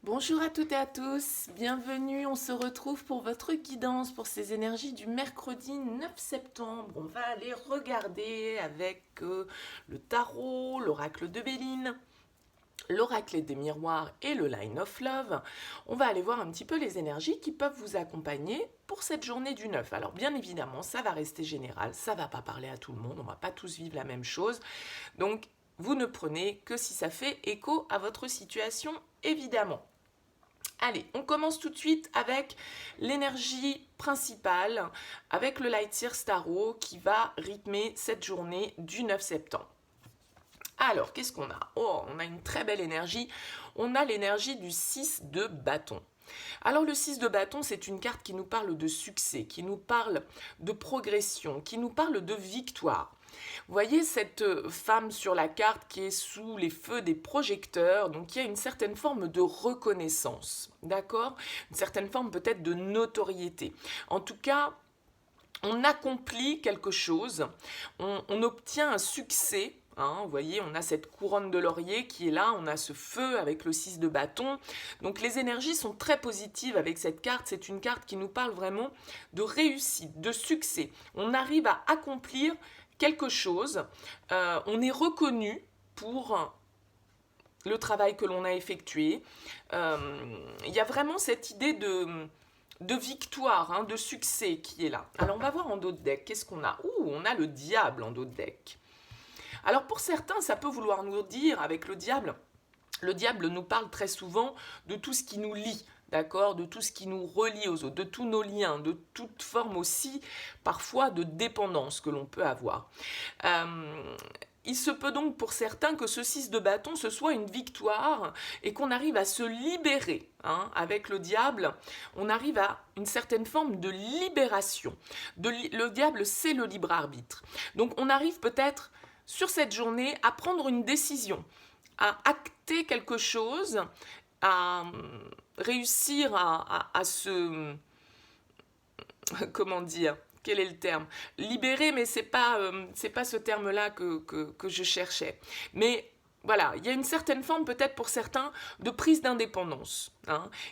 Bonjour à toutes et à tous, bienvenue, on se retrouve pour votre guidance pour ces énergies du mercredi 9 septembre. On va aller regarder avec le tarot, l'oracle de Béline, l'oracle des miroirs et le Line of Love. On va aller voir un petit peu les énergies qui peuvent vous accompagner pour cette journée du 9. Alors bien évidemment, ça va rester général, ça va pas parler à tout le monde, on va pas tous vivre la même chose. Donc vous ne prenez que si ça fait écho à votre situation, évidemment. Allez, on commence tout de suite avec l'énergie principale, avec le Light Year Tarot qui va rythmer cette journée du 9 septembre. Alors, qu'est-ce qu'on a? Oh, on a une très belle énergie. On a l'énergie du 6 de bâton. Alors le 6 de bâton, c'est une carte qui nous parle de succès, qui nous parle de progression, qui nous parle de victoire. Vous voyez cette femme sur la carte qui est sous les feux des projecteurs, donc il y a une certaine forme de reconnaissance, d'accord? Une certaine forme peut-être de notoriété. En tout cas, on accomplit quelque chose, on obtient un succès. Vous voyez, on a cette couronne de laurier qui est là, on a ce feu avec le 6 de bâton. Donc les énergies sont très positives avec cette carte. C'est une carte qui nous parle vraiment de réussite, de succès. On arrive à accomplir quelque chose, on est reconnu pour le travail que l'on a effectué. Il y a vraiment cette idée de victoire, de succès qui est là. Alors on va voir en dos de deck, qu'est-ce qu'on a? On a le diable en dos de deck. Alors pour certains, ça peut vouloir nous dire, avec le diable nous parle très souvent de tout ce qui nous lie, d'accord, de tout ce qui nous relie aux autres, de tous nos liens, de toute forme aussi, parfois, de dépendance que l'on peut avoir. Il se peut donc pour certains que ce 6 de bâton, ce soit une victoire et qu'on arrive à se libérer. Avec le diable, on arrive à une certaine forme de libération. Le diable, c'est le libre arbitre. Donc on arrive peut-être sur cette journée à prendre une décision, à acter quelque chose, à réussir à se... Comment dire? Quel est le terme? Libérer, mais c'est pas ce terme-là que je cherchais. Mais voilà, il y a une certaine forme peut-être pour certains de prise d'indépendance.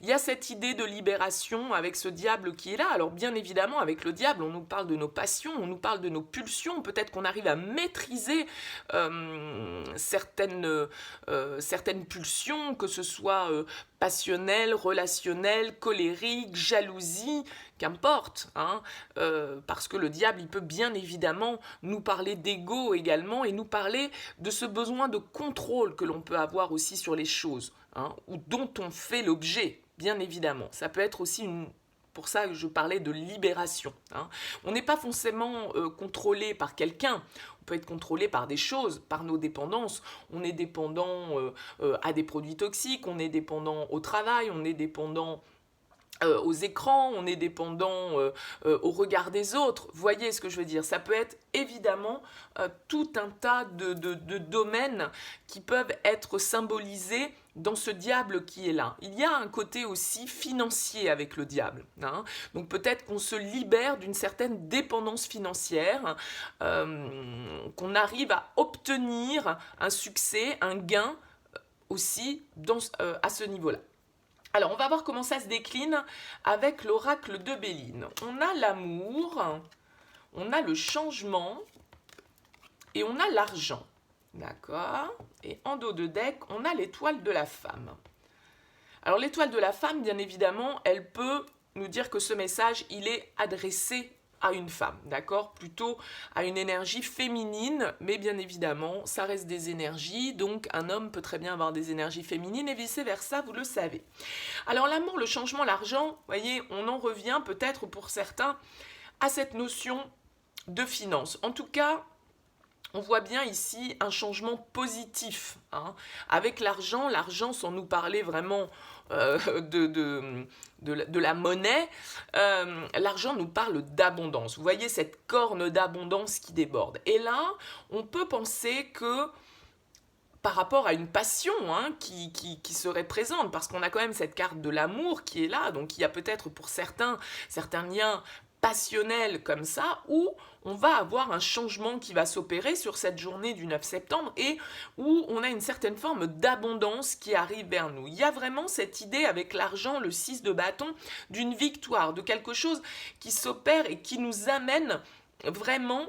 Il y a cette idée de libération avec ce diable qui est là. Alors bien évidemment, avec le diable, on nous parle de nos passions, on nous parle de nos pulsions. Peut-être qu'on arrive à maîtriser certaines pulsions, que ce soit passionnelles, relationnelles, colériques, jalousie, qu'importe, parce que le diable, il peut bien évidemment nous parler d'ego également et nous parler de ce besoin de contrôle que l'on peut avoir aussi sur les choses, ou dont on fait l'objet, bien évidemment. Ça peut être aussi pour ça que je parlais de libération. On n'est pas forcément contrôlé par quelqu'un, on peut être contrôlé par des choses, par nos dépendances. On est dépendant à des produits toxiques, on est dépendant au travail, on est dépendant aux écrans, on est dépendant au regard des autres. Voyez ce que je veux dire? Ça peut être évidemment tout un tas de domaines qui peuvent être symbolisés dans ce diable qui est là. Il y a un côté aussi financier avec le diable. Donc peut-être qu'on se libère d'une certaine dépendance financière, qu'on arrive à obtenir un succès, un gain aussi à ce niveau-là. Alors, on va voir comment ça se décline avec l'oracle de Béline. On a l'amour, on a le changement et on a l'argent. D'accord? Et en dos de deck, on a l'étoile de la femme. Alors, l'étoile de la femme, bien évidemment, elle peut nous dire que ce message, il est adressé à une femme, d'accord? Plutôt à une énergie féminine, mais bien évidemment, ça reste des énergies, donc un homme peut très bien avoir des énergies féminines et vice-versa, vous le savez. Alors l'amour, le changement, l'argent, vous voyez, on en revient peut-être pour certains à cette notion de finance. En tout cas, on voit bien ici un changement positif. Avec l'argent, sans nous parler vraiment de la monnaie, l'argent nous parle d'abondance. Vous voyez cette corne d'abondance qui déborde. Et là, on peut penser que par rapport à une passion qui serait présente, parce qu'on a quand même cette carte de l'amour qui est là, donc il y a peut-être pour certains liens passionnel comme ça, où on va avoir un changement qui va s'opérer sur cette journée du 9 septembre et où on a une certaine forme d'abondance qui arrive vers nous. Il y a vraiment cette idée avec l'argent, le 6 de bâton, d'une victoire, de quelque chose qui s'opère et qui nous amène vraiment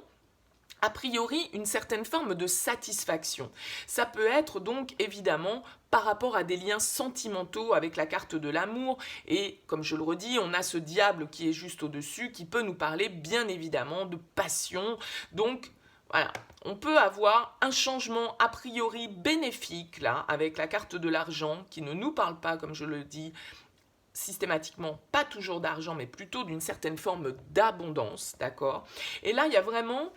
a priori une certaine forme de satisfaction. Ça peut être donc évidemment par rapport à des liens sentimentaux avec la carte de l'amour et comme je le redis, on a ce diable qui est juste au-dessus qui peut nous parler bien évidemment de passion. Donc voilà, on peut avoir un changement a priori bénéfique là avec la carte de l'argent qui ne nous parle pas comme je le dis systématiquement, pas toujours d'argent mais plutôt d'une certaine forme d'abondance, d'accord? Et là, il y a vraiment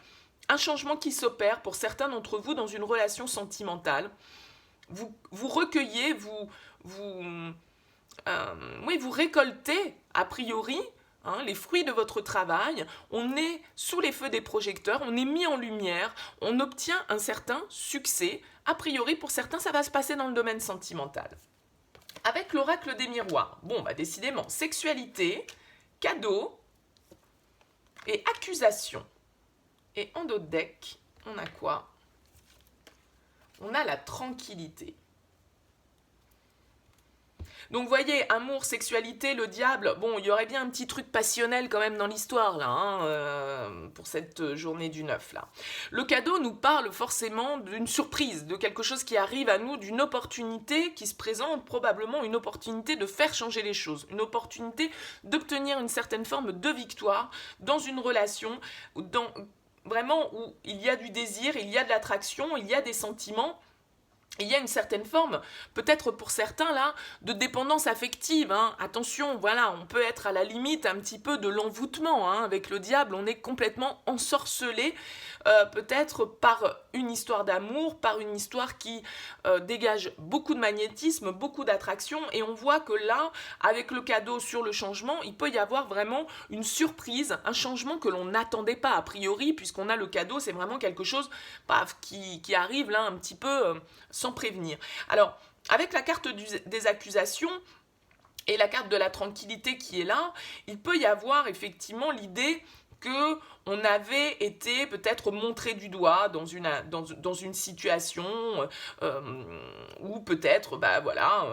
un changement qui s'opère pour certains d'entre vous dans une relation sentimentale. Vous recueillez, vous récoltez a priori les fruits de votre travail. On est sous les feux des projecteurs, on est mis en lumière, on obtient un certain succès. A priori, pour certains, ça va se passer dans le domaine sentimental. Avec l'oracle des miroirs, bon, bah décidément, sexualité, cadeau et accusation. Et en dos de deck, on a quoi? On a la tranquillité. Donc, vous voyez, amour, sexualité, le diable, bon, il y aurait bien un petit truc passionnel quand même dans l'histoire, là, pour cette journée du 9, là. Le cadeau nous parle forcément d'une surprise, de quelque chose qui arrive à nous, d'une opportunité qui se présente, probablement une opportunité de faire changer les choses, une opportunité d'obtenir une certaine forme de victoire dans une relation, vraiment où il y a du désir, il y a de l'attraction, il y a des sentiments. Il y a une certaine forme, peut-être pour certains là, de dépendance affective. Attention, voilà, on peut être à la limite un petit peu de l'envoûtement. Avec le diable, on est complètement ensorcelé, peut-être par une histoire d'amour, par une histoire qui dégage beaucoup de magnétisme, beaucoup d'attraction. Et on voit que là, avec le cadeau sur le changement, il peut y avoir vraiment une surprise, un changement que l'on n'attendait pas a priori, puisqu'on a le cadeau, c'est vraiment quelque chose qui arrive là un petit peu sans prévenir. Alors, avec la carte des accusations et la carte de la tranquillité qui est là, il peut y avoir effectivement l'idée que on avait été peut-être montré du doigt dans une situation où peut-être,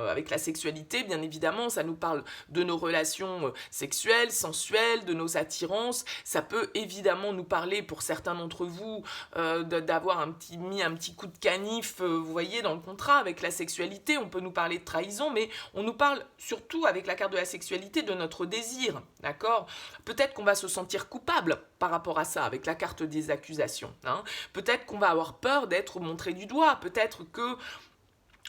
avec la sexualité, bien évidemment, ça nous parle de nos relations sexuelles, sensuelles, de nos attirances. Ça peut évidemment nous parler, pour certains d'entre vous, d'avoir mis un petit coup de canif, vous voyez, dans le contrat avec la sexualité. On peut nous parler de trahison, mais on nous parle surtout, avec la carte de la sexualité, de notre désir, d'accord? Peut-être qu'on va se sentir coupable par rapport à ça, avec la carte des accusations. Peut-être qu'on va avoir peur d'être montré du doigt, peut-être que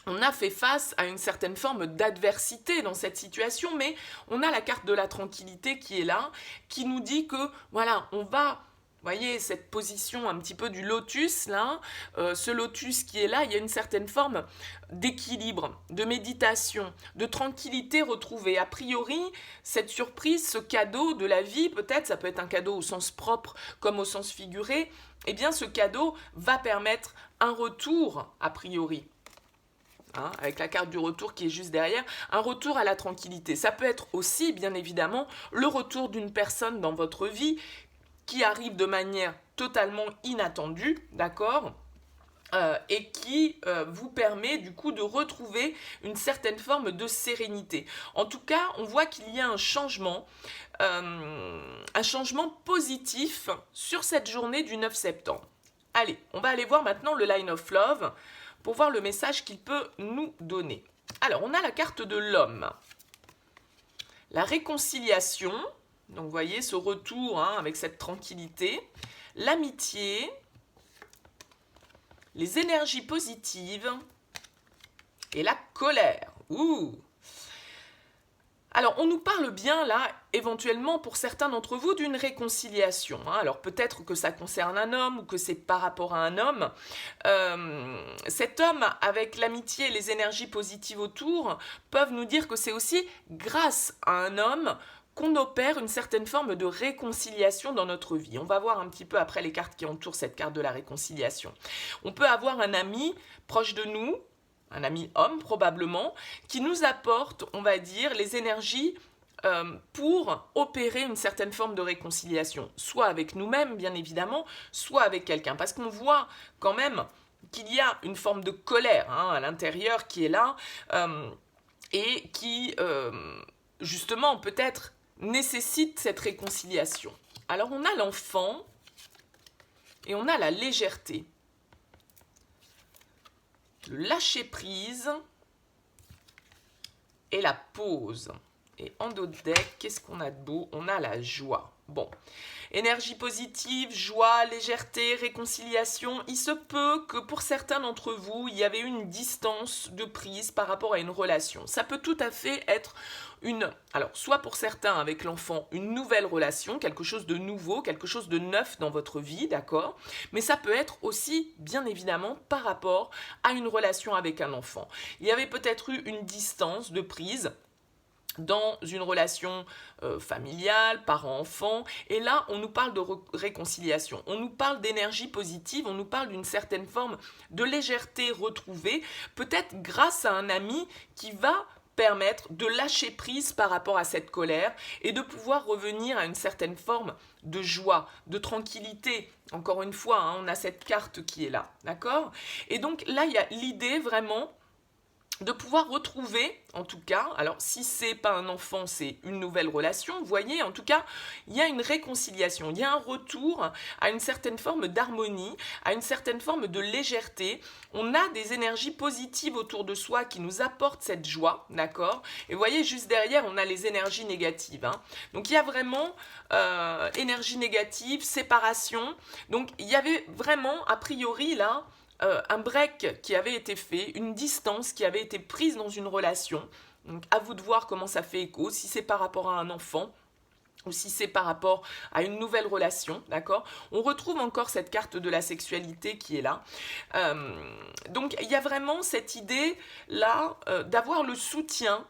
on a fait face à une certaine forme d'adversité dans cette situation, mais on a la carte de la tranquillité qui est là, qui nous dit que, voilà, on va... Vous voyez, cette position un petit peu du lotus, là, ce lotus qui est là, il y a une certaine forme d'équilibre, de méditation, de tranquillité retrouvée. A priori, cette surprise, ce cadeau de la vie, peut-être, ça peut être un cadeau au sens propre comme au sens figuré, eh bien, ce cadeau va permettre un retour, a priori. Avec la carte du retour qui est juste derrière, un retour à la tranquillité. Ça peut être aussi, bien évidemment, le retour d'une personne dans votre vie qui arrive de manière totalement inattendue, d'accord, et qui vous permet du coup de retrouver une certaine forme de sérénité. En tout cas, on voit qu'il y a un changement positif sur cette journée du 9 septembre. Allez, on va aller voir maintenant le Line of Love pour voir le message qu'il peut nous donner. Alors, on a la carte de l'homme. La réconciliation. Donc, vous voyez, ce retour avec cette tranquillité, l'amitié, les énergies positives et la colère. Alors, on nous parle bien là, éventuellement pour certains d'entre vous, d'une réconciliation. Alors, peut-être que ça concerne un homme ou que c'est par rapport à un homme. Cet homme, avec l'amitié et les énergies positives autour, peuvent nous dire que c'est aussi grâce à un homme qu'on opère une certaine forme de réconciliation dans notre vie. On va voir un petit peu après les cartes qui entourent cette carte de la réconciliation. On peut avoir un ami proche de nous, un ami homme probablement, qui nous apporte, on va dire, les énergies pour opérer une certaine forme de réconciliation, soit avec nous-mêmes, bien évidemment, soit avec quelqu'un. Parce qu'on voit quand même qu'il y a une forme de colère à l'intérieur qui est là et qui, justement, peut-être nécessite cette réconciliation. Alors, on a l'enfant et on a la légèreté. Le lâcher-prise et la pause. Et en dos de deck, qu'est-ce qu'on a de beau? On a la joie. Bon, énergie positive, joie, légèreté, réconciliation. Il se peut que pour certains d'entre vous, il y avait une distance de prise par rapport à une relation. Ça peut tout à fait être alors soit pour certains avec l'enfant, une nouvelle relation, quelque chose de nouveau, quelque chose de neuf dans votre vie, d'accord? Mais ça peut être aussi, bien évidemment, par rapport à une relation avec un enfant. Il y avait peut-être eu une distance de prise dans une relation familiale, parent-enfant, et là on nous parle de réconciliation, on nous parle d'énergie positive, on nous parle d'une certaine forme de légèreté retrouvée, peut-être grâce à un ami qui va permettre de lâcher prise par rapport à cette colère et de pouvoir revenir à une certaine forme de joie, de tranquillité. Encore une fois, on a cette carte qui est là, d'accord? Et donc là, il y a l'idée vraiment de pouvoir retrouver, en tout cas, alors si c'est pas un enfant, c'est une nouvelle relation, vous voyez, en tout cas, il y a une réconciliation, il y a un retour à une certaine forme d'harmonie, à une certaine forme de légèreté. On a des énergies positives autour de soi qui nous apportent cette joie, d'accord? Et vous voyez, juste derrière, on a les énergies négatives. Donc il y a vraiment énergie négative, séparation. Donc il y avait vraiment, a priori, là, un break qui avait été fait, une distance qui avait été prise dans une relation. Donc à vous de voir comment ça fait écho, si c'est par rapport à un enfant ou si c'est par rapport à une nouvelle relation, d'accord? On retrouve encore cette carte de la sexualité qui est là. Donc il y a vraiment cette idée-là d'avoir le soutien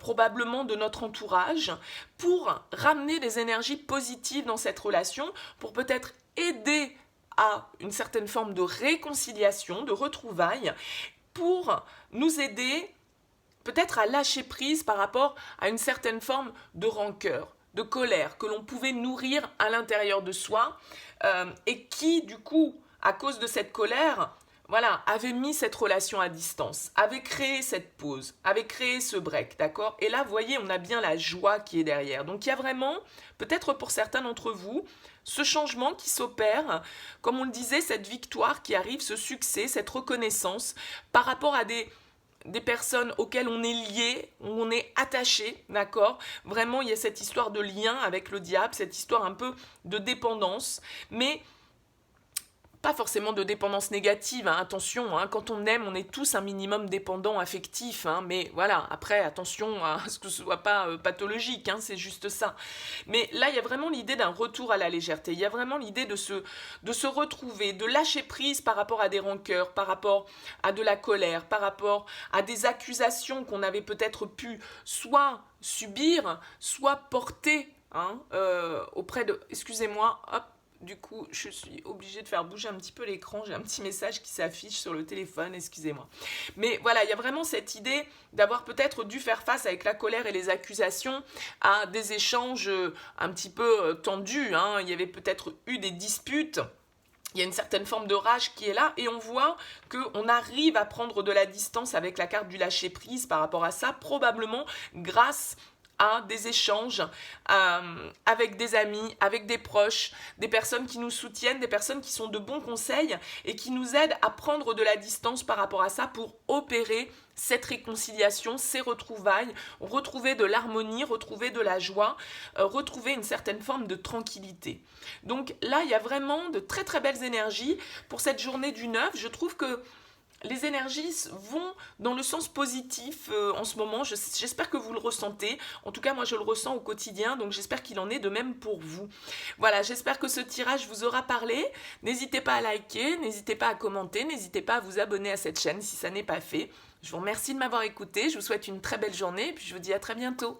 probablement de notre entourage pour ramener des énergies positives dans cette relation, pour peut-être aider à une certaine forme de réconciliation, de retrouvailles, pour nous aider peut-être à lâcher prise par rapport à une certaine forme de rancœur, de colère que l'on pouvait nourrir à l'intérieur de soi et qui, du coup, à cause de cette colère, voilà, avait mis cette relation à distance, avait créé cette pause, avait créé ce break, d'accord? Et là, vous voyez, on a bien la joie qui est derrière. Donc, il y a vraiment, peut-être pour certains d'entre vous, ce changement qui s'opère, comme on le disait, cette victoire qui arrive, ce succès, cette reconnaissance par rapport à des personnes auxquelles on est lié, où on est attaché, d'accord? Vraiment, il y a cette histoire de lien avec le diable, cette histoire un peu de dépendance, mais pas forcément de dépendance négative, attention, quand on aime, on est tous un minimum dépendant affectif, mais voilà, après, attention à ce que ce soit pas pathologique, c'est juste ça. Mais là, il y a vraiment l'idée d'un retour à la légèreté, il y a vraiment l'idée de se retrouver, de lâcher prise par rapport à des rancœurs, par rapport à de la colère, par rapport à des accusations qu'on avait peut-être pu soit subir, soit porter auprès de... Excusez-moi, hop. Du coup, je suis obligée de faire bouger un petit peu l'écran. J'ai un petit message qui s'affiche sur le téléphone, excusez-moi. Mais voilà, il y a vraiment cette idée d'avoir peut-être dû faire face avec la colère et les accusations à des échanges un petit peu tendus. Il y avait peut-être eu des disputes. Il y a une certaine forme de rage qui est là et on voit qu'on arrive à prendre de la distance avec la carte du lâcher-prise par rapport à ça, probablement grâce à des échanges avec des amis, avec des proches, des personnes qui nous soutiennent, des personnes qui sont de bons conseils et qui nous aident à prendre de la distance par rapport à ça pour opérer cette réconciliation, ces retrouvailles, retrouver de l'harmonie, retrouver de la joie, retrouver une certaine forme de tranquillité. Donc là, il y a vraiment de très très belles énergies pour cette journée du 9. Je trouve que les énergies vont dans le sens positif en ce moment. J'espère que vous le ressentez. En tout cas, moi, je le ressens au quotidien. Donc, j'espère qu'il en est de même pour vous. Voilà, j'espère que ce tirage vous aura parlé. N'hésitez pas à liker, n'hésitez pas à commenter, n'hésitez pas à vous abonner à cette chaîne si ça n'est pas fait. Je vous remercie de m'avoir écouté. Je vous souhaite une très belle journée et puis je vous dis à très bientôt.